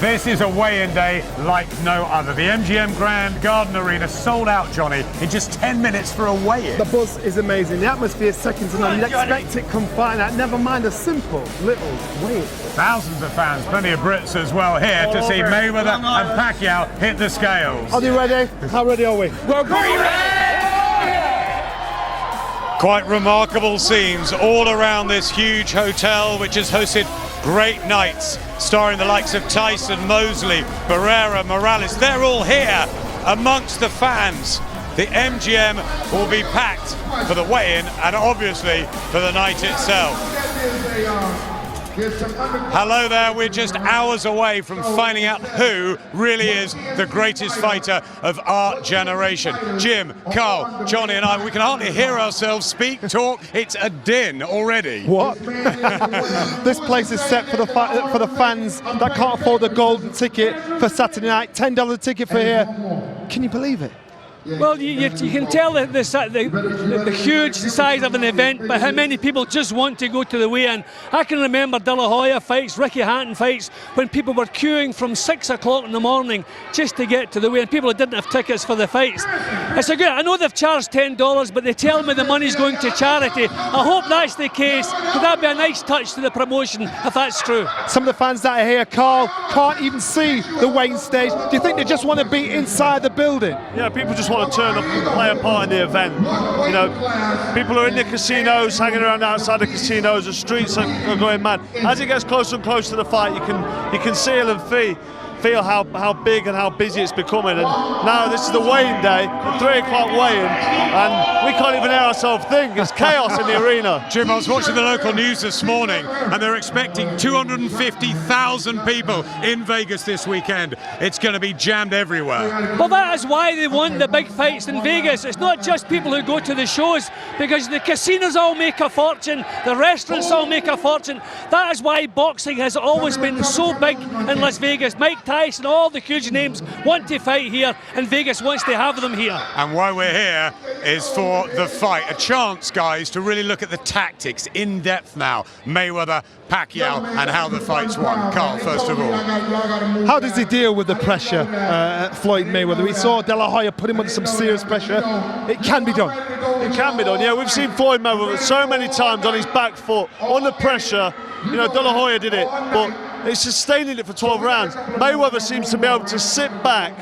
This is a weigh-in day like no other. The MGM Grand Garden Arena sold out, Johnny, in just 10 minutes for a weigh-in. The buzz is amazing. The atmosphere is second to none. You'd expect it confined that. Never mind a simple little weigh-in. Thousands of fans, plenty of Brits as well here to see Mayweather and Pacquiao hit the scales. Are they ready? How ready are we? We're ready! Quite remarkable scenes all around this huge hotel, which has hosted great nights, starring the likes of Tyson, Mosley, Barrera, Morales. They're all here amongst the fans. The MGM will be packed for the weigh-in and obviously for the night itself. Hello there, we're just hours away from finding out who really is the greatest fighter of our generation. Jim, Carl, Johnny and I, we can hardly hear ourselves speak, talk. It's a din already. What? This place is set for the fans that can't afford the golden ticket for Saturday night. $10 ticket for here. Can you believe it? Well, you can tell the huge size of an event, but how many people just want to go to the weigh-in. I can remember De La Hoya fights, Ricky Hatton fights, when people were queuing from 6 o'clock in the morning just to get to the weigh-in. People that didn't have tickets for the fights. It's a good. I know they've charged $10, but they tell me the money's going to charity. I hope that's the case. Could that be a nice touch to the promotion if that's true? Some of the fans that are here, Carl, can't even see the weighing stage. Do you think they just want to be inside the building? Yeah, people just want to turn up and play a part in the event. You know, people are in the casinos, hanging around outside the casinos. The streets are going mad. As it gets closer and closer to the fight, you can see and feel how big and how busy it's becoming. And now this is the weigh-in day, the 3 o'clock weigh-in, and we can't even hear ourselves think. It's chaos in the arena. Jim, I was watching the local news this morning, and they're expecting 250,000 people in Vegas this weekend. It's going to be jammed everywhere. Well, that is why they want the big fights in Vegas. It's not just people who go to the shows, because the casinos all make a fortune, the restaurants all make a fortune. That is why boxing has always been so big in Las Vegas. Mike Tyson, all the huge names want to fight here, and Vegas wants to have them here. And why we're here is for the fight. A chance, guys, to really look at the tactics in depth now. Mayweather, Pacquiao, and how the fight's won. Carl, first of all. How does he deal with the pressure, Floyd Mayweather? We saw De La Hoya put him under some serious pressure. It can be done. It can be done, yeah. We've seen Floyd Mayweather so many times on his back foot, under pressure. You know, De La Hoya did it, but he's sustaining it for 12 rounds. Mayweather seems to be able to sit back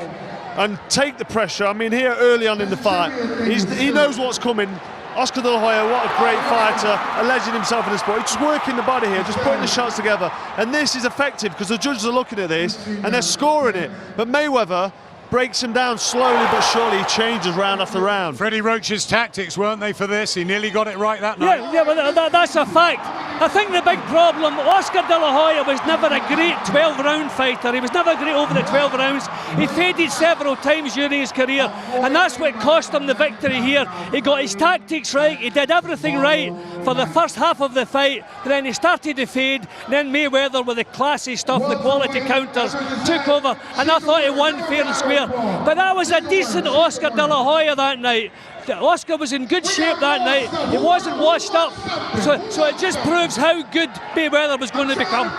and take the pressure. I mean, here early on in the fight, he knows what's coming. Oscar De La Hoya, what a great fighter, a legend himself in the sport. He's just working the body here, just putting the shots together. And this is effective because the judges are looking at this and they're scoring it. But Mayweather breaks him down slowly but surely. He changes round after round. Freddie Roach's tactics, weren't they, for this? He nearly got it right that night. Yeah, but that's a fact. I think the big problem, Oscar De La Hoya was never a great 12-round fighter. He was never great over the 12 rounds. He faded several times during his career, and that's what cost him the victory here. He got his tactics right, he did everything right for the first half of the fight, then he started to fade, then Mayweather with the classy stuff, the quality counters, took over, and I thought he won fair and square. But that was a decent Oscar De La Hoya that night. Oscar was in good shape that night. He wasn't washed up, so it just proves how good Mayweather was going to become.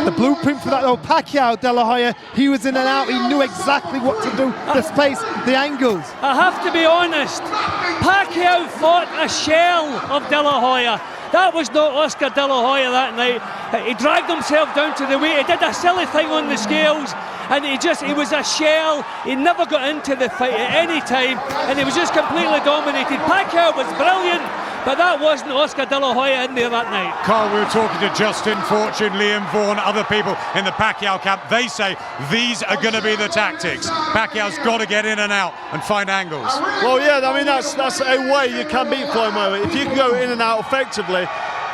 The blueprint for that, though, Pacquiao, De La Hoya, he was in and out. He knew exactly what to do. The space, the angles. I have to be honest. Pacquiao fought a shell of De La Hoya. That was not Oscar De La Hoya that night. He dragged himself down to the weight. He did a silly thing on the scales, and he was a shell. He never got into the fight at any time, and he was just completely dominated. Pacquiao was brilliant, but that wasn't Oscar De La Hoya in there that night. Carl, we were talking to Justin Fortune, Liam Vaughan, other people in the Pacquiao camp. They say these are going to be the tactics. Pacquiao's got to get in and out and find angles. Well, yeah, I mean, that's a way you can beat Floyd Mayweather. If you can go in and out effectively,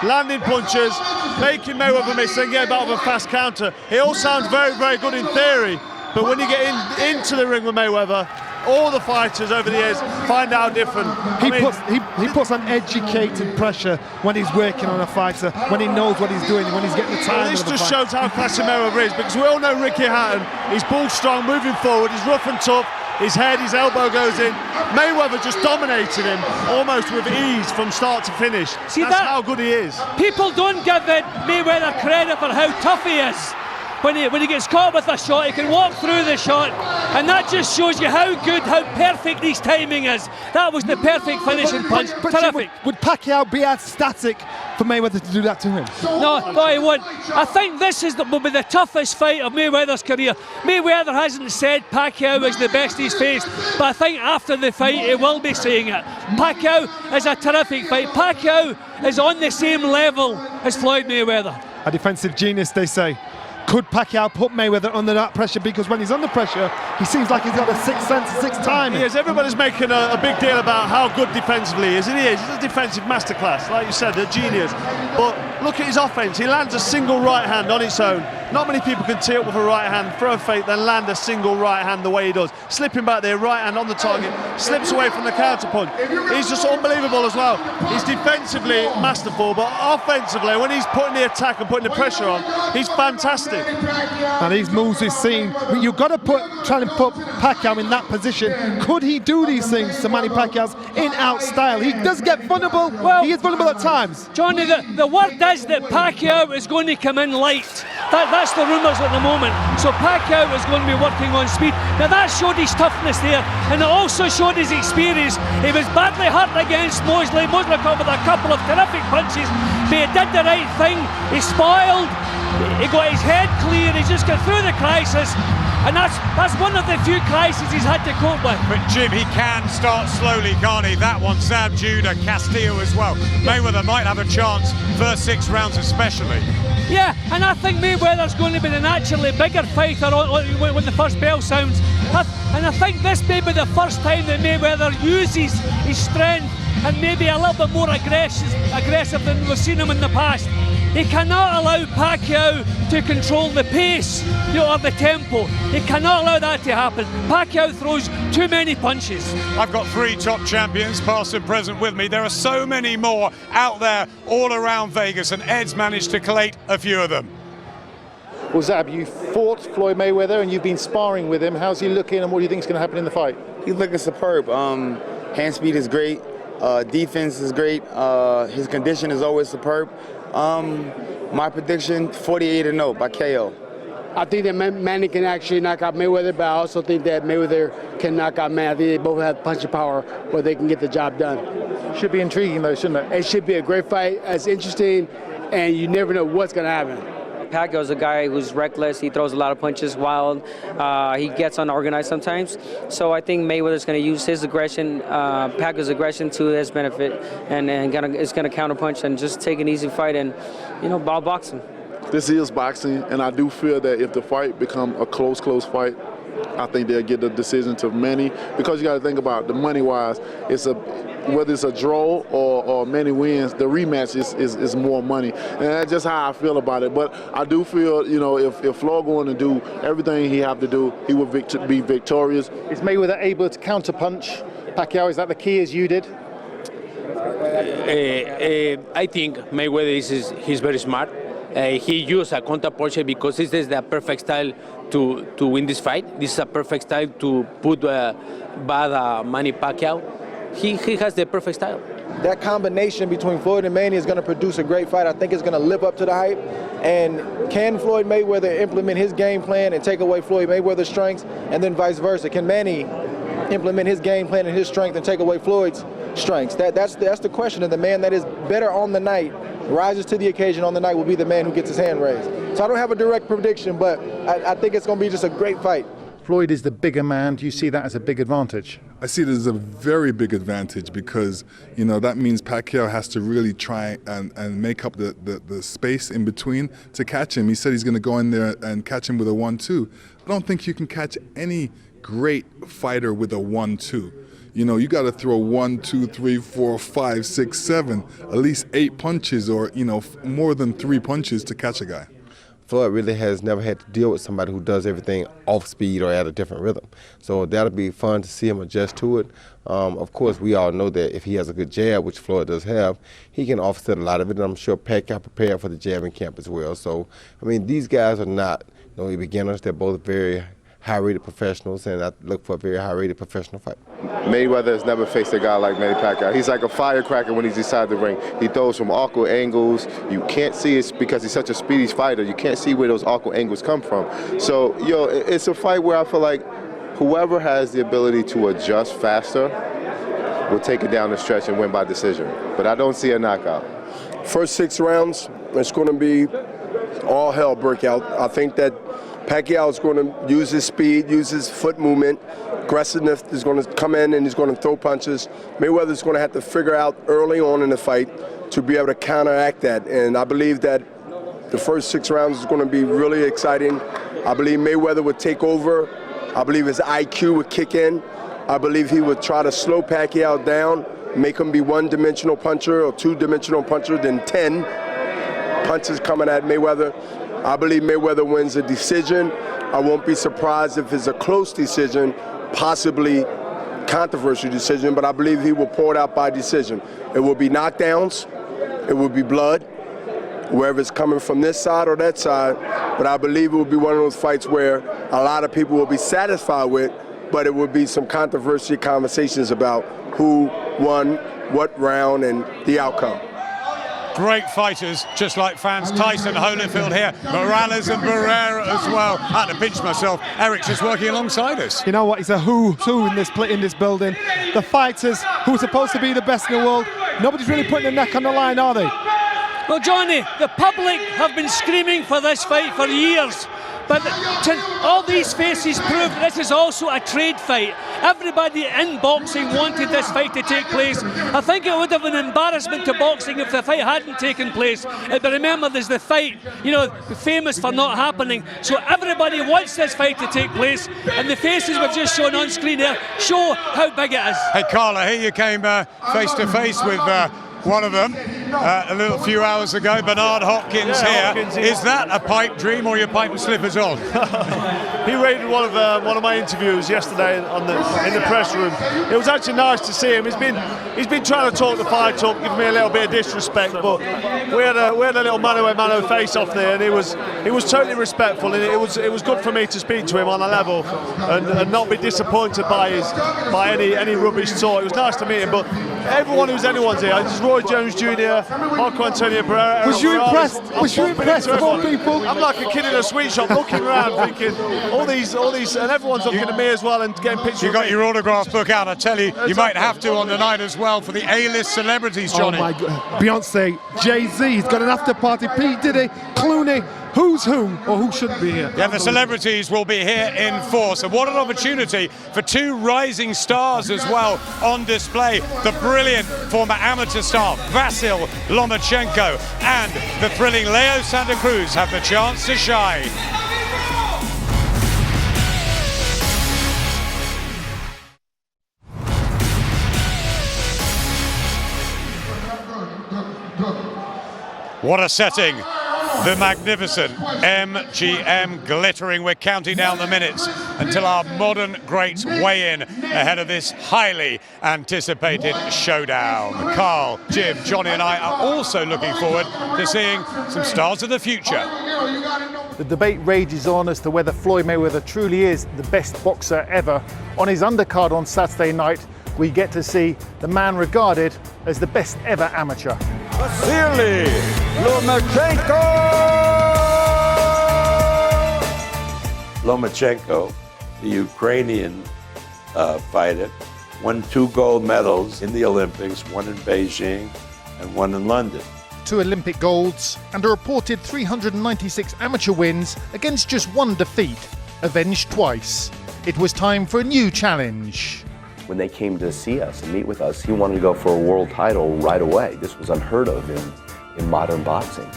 landing punches, making Mayweather miss, then get out of a fast counter. It all sounds very, very good in theory, but when you get into the ring with Mayweather, all the fighters over the years find out different. He puts on educated pressure when he's working on a fighter, when he knows what he's doing, when he's getting the time. Well, this just shows how classy Mayweather is, because we all know Ricky Hatton. He's bull strong, moving forward, he's rough and tough. His head, his elbow goes in. Mayweather just dominated him almost with ease from start to finish. See, that's how good he is. People don't give Mayweather credit for how tough he is. when he gets caught with a shot, he can walk through the shot, and that just shows you how good, how perfect his timing is. That was the perfect finishing punch. Terrific. Would Pacquiao be as static for Mayweather to do that to him? No, he won't. I think this will be the toughest fight of Mayweather's career. Mayweather hasn't said Pacquiao is the best he's faced, but I think after the fight he will be saying it. Pacquiao is a terrific fight. Pacquiao is on the same level as Floyd Mayweather. A defensive genius, they say. Could Pacquiao put Mayweather under that pressure? Because when he's under pressure, he seems like he's got a sixth sense, sixth time. Yes, everybody's making a big deal about how good defensively he is, and he is. He's a defensive masterclass, like you said, a genius. But look at his offense. He lands a single right hand on its own. Not many people can tee up with a right hand, throw a fake, then land a single right hand the way he does. Slipping back there, right hand on the target, slips away from the counter punch. He's just unbelievable as well. He's defensively masterful, but offensively, when he's putting the attack and putting the pressure on, he's fantastic. And these moves we've seen, you've got to try and put Pacquiao in that position. Could he do these things to Manny Pacquiao's in-out style? He does get vulnerable. Well, he is vulnerable at times. Johnny, the word is that Pacquiao is going to come in light. That's the rumours at the moment. So Pacquiao is going to be working on speed. Now that showed his toughness there, and it also showed his experience. He was badly hurt against Mosley. Mosley caught with a couple of terrific punches, but he did the right thing. He spoiled. He got his head clear. He just got through the crisis. And that's one of the few crises he's had to cope with. But Jim, he can start slowly, can't he? That one, Zab Judah, Castillo as well. Mayweather might have a chance, first 6 rounds especially. Yeah, and I think Mayweather's going to be the naturally bigger fighter when the first bell sounds. And I think this may be the first time that Mayweather uses his strength and maybe a little bit more aggressive than we've seen him in the past. He cannot allow Pacquiao to control the pace, or the tempo. He cannot allow that to happen. Pacquiao throws too many punches. I've got 3 top champions, past and present, with me. There are so many more out there all around Vegas, and Ed's managed to collate a few of them. Well, Zab, you fought Floyd Mayweather and you've been sparring with him. How's he looking and what do you think is going to happen in the fight? He's looking superb. Hand speed is great. Defense is great. His condition is always superb. My prediction, 48-0 by KO. I think that Manny can actually knock out Mayweather, but I also think that Mayweather can knock out Manny. I think they both have punching power where they can get the job done. Should be intriguing though, shouldn't it? It should be a great fight. It's interesting, and you never know what's going to happen. Pacquiao's a guy who's reckless. He throws a lot of punches wild. He gets unorganized sometimes. So I think Mayweather's going to use his aggression, Pacquiao's aggression, to his benefit, and is going to counterpunch and just take an easy fight and, ball box him. This is boxing, and I do feel that if the fight become a close fight, I think they'll get the decision to Manny, because you got to think about the money-wise. Whether it's a draw or Manny wins, the rematch is more money, and that's just how I feel about it. But I do feel, if Floyd going to do everything he have to do, he will be victorious. Is Mayweather able to counterpunch Pacquiao? Is that the key, as you did? I think Mayweather he's very smart. He used a counterpunch because this is the perfect style to win this fight. This is a perfect style to put bad Manny Pacquiao. He has the perfect style. That combination between Floyd and Manny is going to produce a great fight. I think it's going to live up to the hype. And can Floyd Mayweather implement his game plan and take away Floyd Mayweather's strengths, and then vice versa? Can Manny implement his game plan and his strength and take away Floyd's strengths? That's the question. And the man that is better on the night, rises to the occasion on the night, will be the man who gets his hand raised. So I don't have a direct prediction, but I think it's going to be just a great fight. Floyd is the bigger man. Do you see that as a big advantage? I see it as a very big advantage because, that means Pacquiao has to really try and make up the space in between to catch him. He said he's going to go in there and catch him with a 1-2. I don't think you can catch any great fighter with a 1-2. You got to throw 1, 2, 3, 4, 5, 6, 7, at least 8 punches or, more than 3 punches to catch a guy. Floyd really has never had to deal with somebody who does everything off speed or at a different rhythm. So that'll be fun to see him adjust to it. Of course, we all know that if he has a good jab, which Floyd does have, he can offset a lot of it. And I'm sure Pacquiao prepared for the jab in camp as well. So, these guys are not beginners. They're both very high-rated professionals, and I look for a very high-rated professional fight. Mayweather has never faced a guy like Manny Pacquiao. He's like a firecracker when he's inside the ring. He throws from awkward angles. You can't see it because he's such a speedy fighter. You can't see where those awkward angles come from. So, it's a fight where I feel like whoever has the ability to adjust faster will take it down the stretch and win by decision. But I don't see a knockout. First 6 rounds, it's going to be all hell breakout. I think that Pacquiao is going to use his speed, use his foot movement. Aggressiveness is going to come in and he's going to throw punches. Mayweather is going to have to figure out early on in the fight to be able to counteract that. And I believe that the first 6 rounds is going to be really exciting. I believe Mayweather would take over. I believe his IQ would kick in. I believe he would try to slow Pacquiao down, make him be one-dimensional puncher or two-dimensional puncher, then 10 punches coming at Mayweather. I believe Mayweather wins a decision. I won't be surprised if it's a close decision, possibly controversial decision, but I believe he will pull it out by decision. It will be knockdowns, it will be blood, wherever it's coming from this side or that side, but I believe it will be one of those fights where a lot of people will be satisfied with, but it will be some controversial conversations about who won, what round, and the outcome. Great fighters, just like fans. Tyson, Holyfield here, Morales and Barrera as well. I had to pinch myself. Eric's just working alongside us. You know what? It's a who's who in this building. The fighters who are supposed to be the best in the world. Nobody's really putting their neck on the line, are they? Well, Johnny, the public have been screaming for this fight for years. But all these faces prove this is also a trade fight. Everybody in boxing wanted this fight to take place. I think it would have been an embarrassment to boxing if the fight hadn't taken place. But remember, there's the fight, famous for not happening. So everybody wants this fight to take place. And the faces were just shown on screen there show how big it is. Hey, Carla, here you came face to face with one of them a little few hours ago, Bernard Hopkins here. Hopkins, is that a pipe dream or your pipe and slippers on? He rated one of my interviews yesterday in the press room. It was actually nice to see him. He's been trying to talk the fight up, giving me a little bit of disrespect, but we had a little mano face off there, and he was totally respectful, and it was good for me to speak to him on a level and not be disappointed by any rubbish talk. It was nice to meet him, but everyone who's anyone's here. Just Roy Jones Jr., Marco Antonio Barrera. Was you impressed? Was you impressed with all people? I'm like a kid in a sweet shop looking around thinking, all these, and everyone's looking at me as well and getting pictures. You got your autograph book out. I tell you, you might have to on the night as well for the A-list celebrities, Johnny. Oh my God. Beyonce, Jay-Z's got an after party, Pete Diddy, Clooney. Who's who or who shouldn't be here? Yeah, the celebrities will be here in force. And what an opportunity for 2 rising stars as well on display. The brilliant former amateur star Vasil Lomachenko and the thrilling Leo Santa Cruz have the chance to shine. What a setting. The magnificent MGM glittering. We're counting down the minutes until our modern greats weigh in ahead of this highly anticipated showdown. Carl, Jim, Johnny and I are also looking forward to seeing some stars of the future. The debate rages on as to whether Floyd Mayweather truly is the best boxer ever. On his undercard on Saturday night, we get to see the man regarded as the best ever amateur. Vasily Lomachenko! Lomachenko, the Ukrainian fighter, won 2 gold medals in the Olympics, one in Beijing and one in London. 2 Olympic golds and a reported 396 amateur wins against just 1 defeat, avenged twice. It was time for a new challenge. When they came to see us and meet with us, he wanted to go for a world title right away. This was unheard of in modern boxing.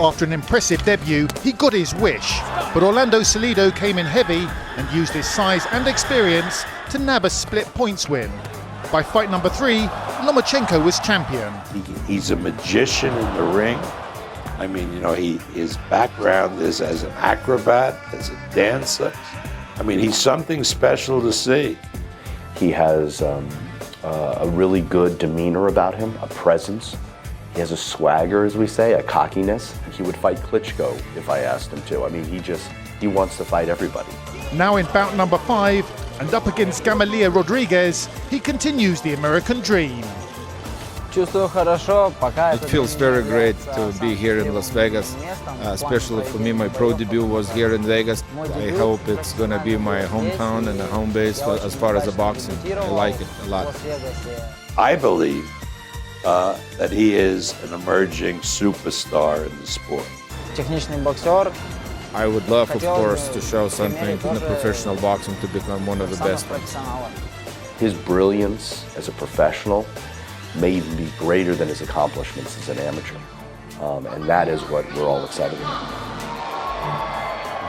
After an impressive debut, he got his wish, but Orlando Salido came in heavy and used his size and experience to nab a split points win. By fight number 3, Lomachenko was champion. He's a magician in the ring. I mean, his background is as an acrobat, as a dancer. I mean, he's something special to see. He has a really good demeanor about him, a presence. He has a swagger, as we say, a cockiness. He would fight Klitschko if I asked him to. I mean, he He wants to fight everybody. Now in bout number 5 and up against Gamaliel Rodriguez, he continues the American dream. It feels very great to be here in Las Vegas, especially for me. My pro debut was here in Vegas. I hope it's going to be my hometown and a home base as far as the boxing. I like it a lot. I believe that he is an emerging superstar in the sport. I would love, of course, to show something in the professional boxing to become one of the best ones. His brilliance as a professional may even be greater than his accomplishments as an amateur. And that is what we're all excited about.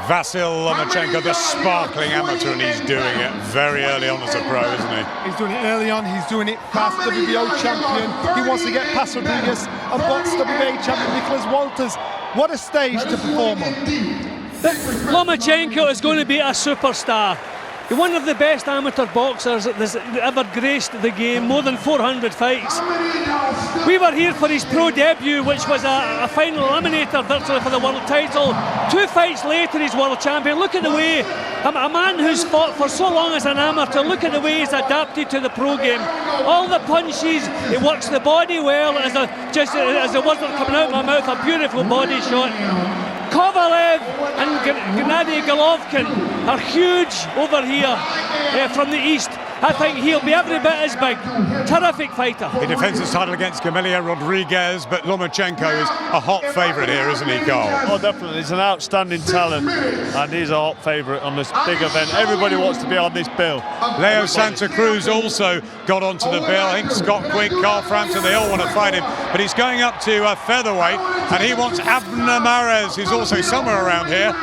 Vasil Lomachenko, the sparkling amateur, and he's doing it very early on as a pro, isn't he? He's doing it early on, he's doing it fast, WBO champion. He wants to get past Rodriguez and box WBA champion Nicholas Walters. What a stage to perform on. Lomachenko is going to be a superstar. One of the best amateur boxers that's ever graced the game, more than 400 fights. We were here for his pro debut, which was a final eliminator virtually for the world title. 2 fights later, he's world champion. Look at the way, a man who's fought for so long as an amateur, look at the way he's adapted to the pro game. All the punches, he works the body well, as the words are coming out of my mouth, a beautiful body shot. Kovalev and Gennady Golovkin are huge over here from the east. I think he'll be every bit as big. Terrific fighter. He defends his title against Gamaliel Rodriguez, but Lomachenko is a hot favourite here, isn't he, Carl? Oh, definitely. He's an outstanding talent, and he's a hot favourite on this big event. Everybody wants to be on this bill. Leo Santa Cruz also got onto the bill. I think Scott Quigg, Carl Frampton, they all want to fight him. But he's going up to featherweight, and he wants Abner Mares, who's also somewhere around here.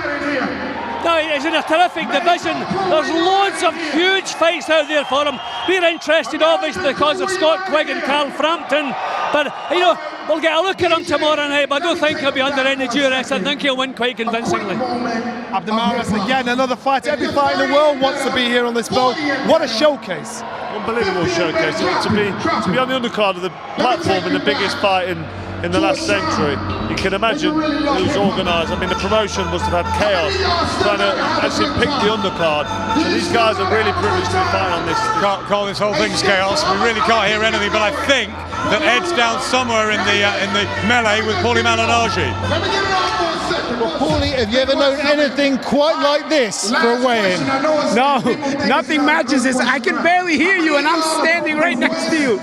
No, he's in a terrific division. There's loads of huge fights out there for him. We're interested, obviously, because of Scott Quigg and Carl Frampton. But, you know, we'll get a look at him tomorrow night, but I don't think he'll be under any duress. I think he'll win quite convincingly. Abner Mares again, another fight. Every fight in the world wants to be here on this bill. What a showcase. Unbelievable showcase. To be on the undercard of the platform in the biggest fight in the last century. You can imagine who's organised. I mean, the promotion must have had chaos trying to actually pick the undercard. So these guys are really privileged to be fighting on this. Can't call this whole thing's chaos. We really can't hear anything, but I think that Ed's down somewhere in the melee with Paulie Malignaggi. Well, Paulie, have you ever known anything quite like this for a weigh-in? No, nothing matches this. I can barely hear you, and I'm standing right next to you.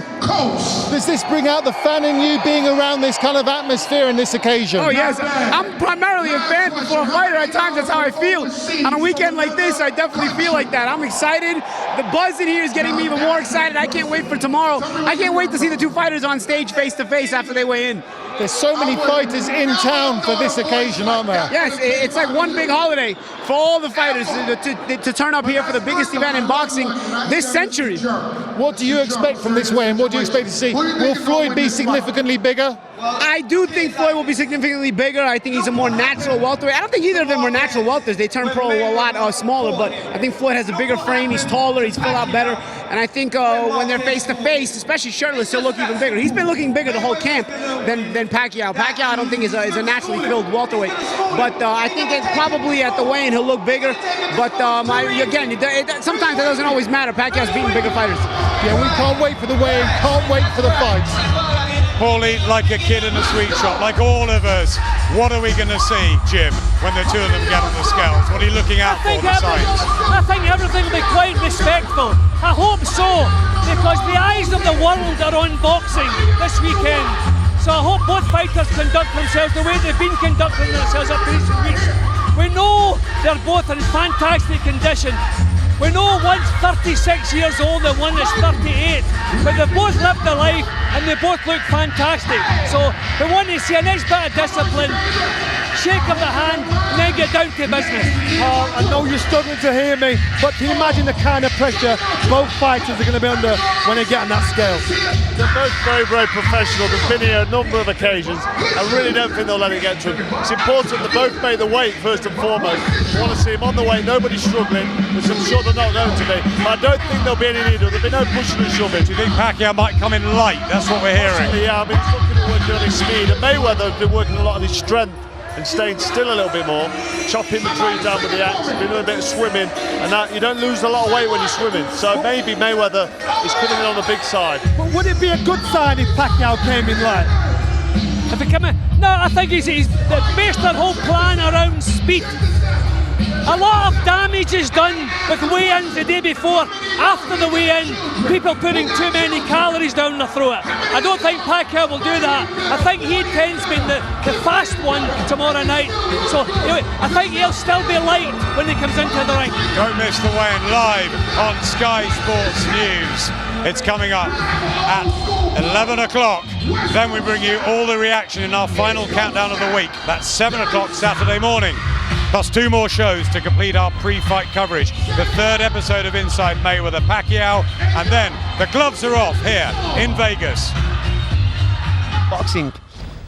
Does this bring out the fan in you, being around this kind of atmosphere and this occasion? Oh yes, I'm primarily a fan before a fighter. At times that's how I feel. On a weekend like this, I definitely feel like that. I'm excited. The buzz in here is getting me even more excited. I can't wait for tomorrow. I can't wait to see the 2 fighters on stage face to face after they weigh in. There's so many fighters in town for this occasion, aren't there? Yes, it's like one big holiday for all the fighters to turn up here for the biggest event in boxing this century. What do you expect from this weigh-in? What do you expect to see? Will Floyd be significantly bigger? I do think Floyd will be significantly bigger. I think he's a more natural welterweight. I don't think either of them were natural welters. They turned pro a lot smaller, but I think Floyd has a bigger frame. He's taller. He's full out better. And I think when they're face to face, especially shirtless, he'll look even bigger. He's been looking bigger the whole camp than Pacquiao. Pacquiao, I don't think is a naturally filled welterweight, but I think it's probably at the weigh-in he'll look bigger. But again, sometimes that doesn't always matter. Pacquiao's beating bigger fighters. Yeah, we can't wait for the weigh-in. Can't wait for the fights. Paulie, like a kid in a sweet shop, like all of us. What are we going to see, Jim, when the 2 of them get on the scales? What are you looking out for, the signs? I think everything will be quite respectful. I hope so, because the eyes of the world are on boxing this weekend. So I hope both fighters conduct themselves the way they've been conducting themselves up to recent weeks. We know they're both in fantastic condition. We know one's 36 years old and one is 38, but they've both lived their life and they both look fantastic. So we want to see a nice bit of discipline, shake of the hand, and then get down to business. I know you're struggling to hear me, but can you imagine the kind of pressure both fighters are going to be under when they get on that scale? They're both very, very professional. They've been here a number of occasions. I really don't think they'll let it get to them. It's important that both make the weight first and foremost. I want to see them on the weight, nobody's struggling, which I'm sure they're not going to be. But I don't think there'll be any need. There'll be no pushing and shoving. Do you think Pacquiao might come in light? That's what we're hearing. Yeah, I mean, he's looking at working on his speed. And Mayweather has been working a lot on his strength and staying still a little bit more, chopping the tree down with the axe, doing a bit of swimming, and that you don't lose a lot of weight when you're swimming. So maybe Mayweather is coming in on the big side. But would it be a good sign if Pacquiao came in light? If he come in, no, I think he's based their whole plan around speed. A lot of damage is done with weigh-ins the day before. After the weigh-in, people putting too many calories down their throat. I don't think Pacquiao will do that. I think he intends to be the fast one tomorrow night. So I think he'll still be light when he comes into the ring. Don't miss the weigh-in live on Sky Sports News. It's coming up at 11 o'clock. Then we bring you all the reaction in our final countdown of the week. That's 7 o'clock Saturday morning. Plus 2 more shows to complete our pre-fight coverage. The 3rd episode of Inside Mayweather Pacquiao, and then the gloves are off here in Vegas.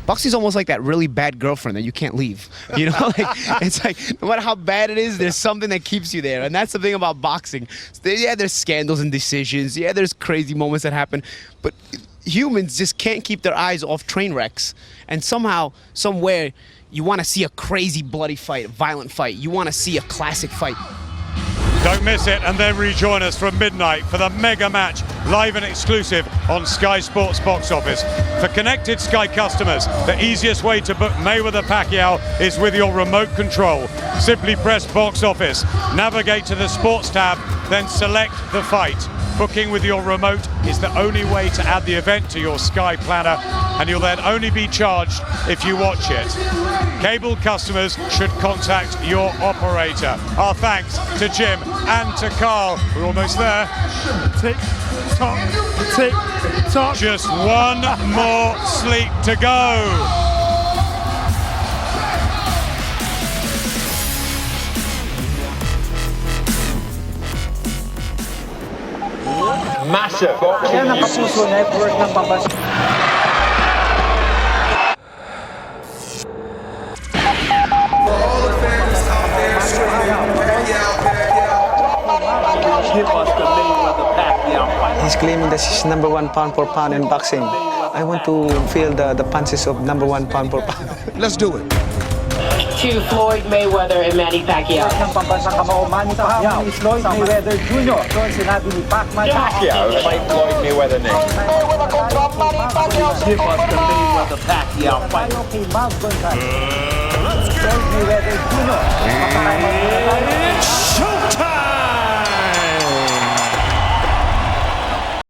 Boxing's almost like that really bad girlfriend that you can't leave. You know, like, it's like no matter how bad it is, there's something that keeps you there, and that's the thing about boxing. Yeah, there's scandals and decisions. Yeah, there's crazy moments that happen, but humans just can't keep their eyes off train wrecks. And somehow, somewhere, you want to see a crazy, bloody fight, a violent fight. You want to see a classic fight. Don't miss it, and then rejoin us from midnight for the mega match, live and exclusive on Sky Sports Box Office. For connected Sky customers, the easiest way to book Mayweather Pacquiao is with your remote control. Simply press Box Office, navigate to the Sports tab, then select the fight. Booking with your remote is the only way to add the event to your Sky planner, and you'll then only be charged if you watch it. Cable customers should contact your operator. Our thanks to Jim and to Carl. We're almost there. Tick, tock, tick, tock. Just one more sleep to go. Massive. Yan ang Kapuso Network ng Pabas. He's claiming that he's #1 pound for pound in boxing. I want to feel the punches of #1 pound for pound. Let's do it. To Floyd Mayweather and Manny Pacquiao. Ng pambansang kamao Manny Pacquiao is Floyd Mayweather Jr. So sinabi ni PACMAN Pacquiao fight Floyd Mayweather next. Give us the Mayweather Pacquiao fight. Floyd Mayweather Jr. Showtime!